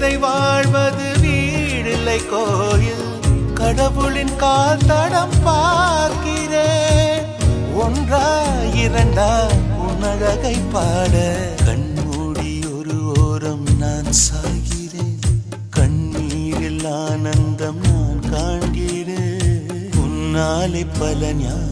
பேதை வாழ்வது வீடில்லை கோயில். கடவுளின் கால் தடம் பார்க்கிறேன். ஒன்றா இரண்டா உன்னழகை பாட கண்மூடி ஒரு ஓரம் நான் சாகிறேன். கண்ணீரில் ஆனந்தம் நான் காண்கிறேன். உன்னாலே பல ஞான